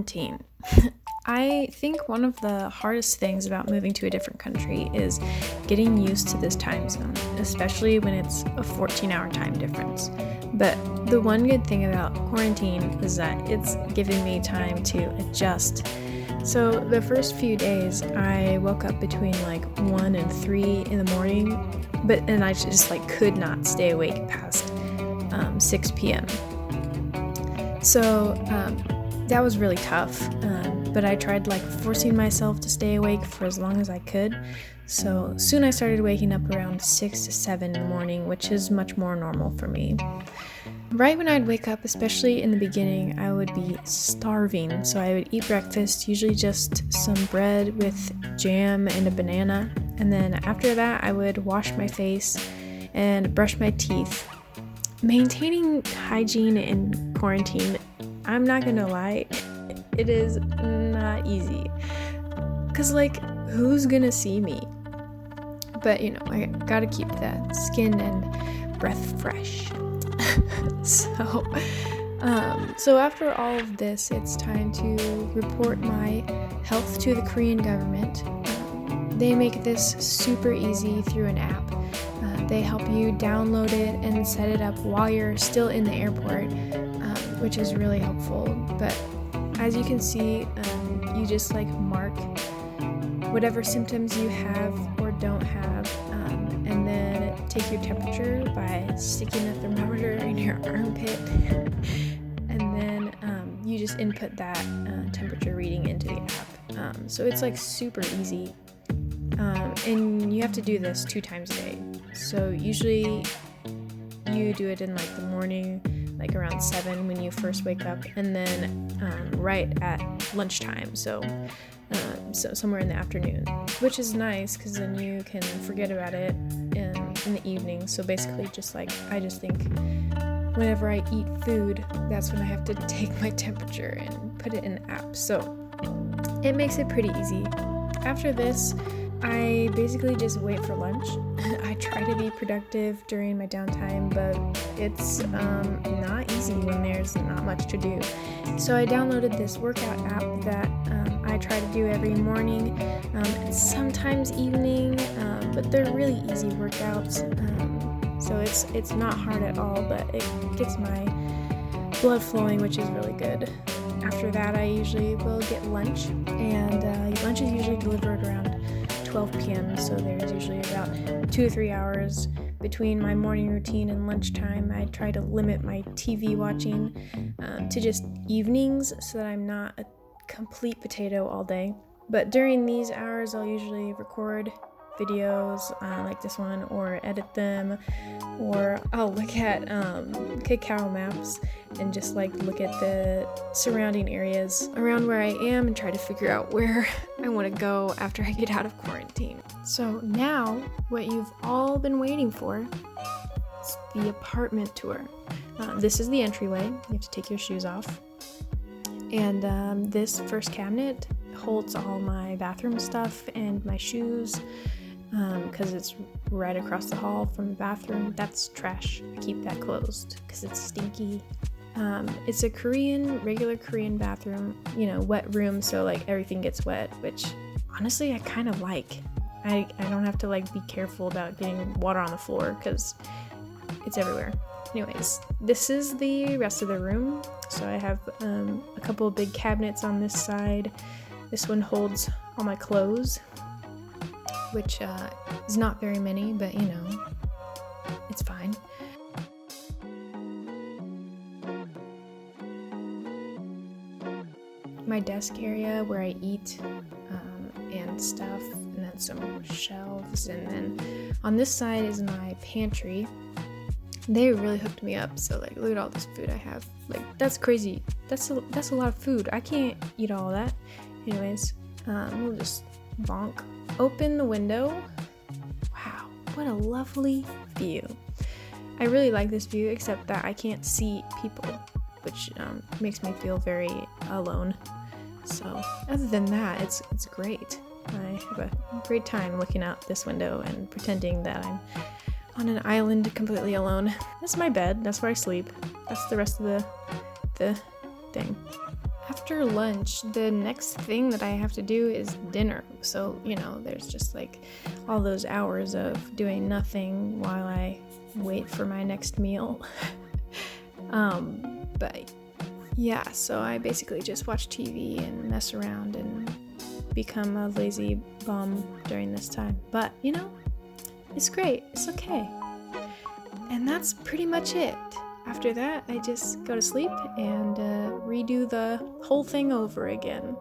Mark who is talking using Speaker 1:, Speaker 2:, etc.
Speaker 1: quarantine. I think one of the hardest things about moving to a different country is getting used to this time zone, especially when it's a 14-hour time difference. But the one good thing about quarantine is that it's given me time to adjust. So the first few days, I woke up between 1 and 3 in the morning, and I just could not stay awake past 6 p.m. So that was really tough, but I tried forcing myself to stay awake for as long as I could. So soon I started waking up around 6 to 7 in the morning, which is much more normal for me. Right when I'd wake up, especially in the beginning, I would be starving. So I would eat breakfast, usually just some bread with jam and a banana. And then after that, I would wash my face and brush my teeth. Maintaining hygiene in quarantine, I'm not gonna lie, it is not easy. Cause who's gonna see me? But I gotta keep that skin and breath fresh. So after all of this, it's time to report my health to the Korean government. They make this super easy through an app. They help you download it and set it up while you're still in the airport, which is really helpful. But as you can see, you just mark whatever symptoms you have or don't have, and then take your temperature by sticking a thermometer in your armpit, and then you just input that temperature reading into the app. So it's super easy, and you have to do this 2 times a day. So usually you do it in the morning, around 7 when you first wake up, and then right at lunchtime, so somewhere in the afternoon, which is nice because then you can forget about it in the evening. So basically I just think whenever I eat food, that's when I have to take my temperature and put it in the app. So it makes it pretty easy. After this, I basically just wait for lunch. I try to be productive during my downtime, but it's not easy when there's not much to do. So I downloaded this workout app that I try to do every morning, and sometimes evening, but they're really easy workouts. So it's not hard at all, but it gets my blood flowing, which is really good. After that, I usually will get lunch, and lunch is usually delivered around 12 p.m. So there's usually about 2 to 3 hours between my morning routine and lunchtime. I try to limit my TV watching to just evenings so that I'm not a complete potato all day. But during these hours, I'll usually record videos like this one, or edit them, or I'll look at Kakao Maps and just look at the surrounding areas around where I am and try to figure out where I want to go after I get out of quarantine. So now, what you've all been waiting for is the apartment tour. This is the entryway. You have to take your shoes off. And this first cabinet holds all my bathroom stuff and my shoes, because it's right across the hall from the bathroom. That's trash. I keep that closed because it's stinky. It's a regular Korean bathroom, wet room, so everything gets wet, which honestly I kind of like. I don't have to be careful about getting water on the floor because it's everywhere. Anyways, this is the rest of the room. So I have a couple of big cabinets on this side. This one holds all my clothes, which is not very many, but it's fine. My desk area where I eat and stuff, and then some shelves, and then on this side is my pantry. They really hooked me up, so look at all this food I have. That's crazy. That's a lot of food. I can't eat all that. Anyways, we'll just bonk. Open the window. Wow, what a lovely view. I really like this view, except that I can't see people, which makes me feel very alone. So other than that, it's great. I have a great time looking out this window and pretending that I'm on an island completely alone. That's my bed. That's where I sleep. That's the rest of the thing. after lunch, the next thing that I have to do is dinner. So, there's just like all those hours of doing nothing while I wait for my next meal. But yeah, so I basically just watch TV and mess around and become a lazy bum during this time. But, it's great. It's okay. And that's pretty much it. After that, I just go to sleep and redo the whole thing over again.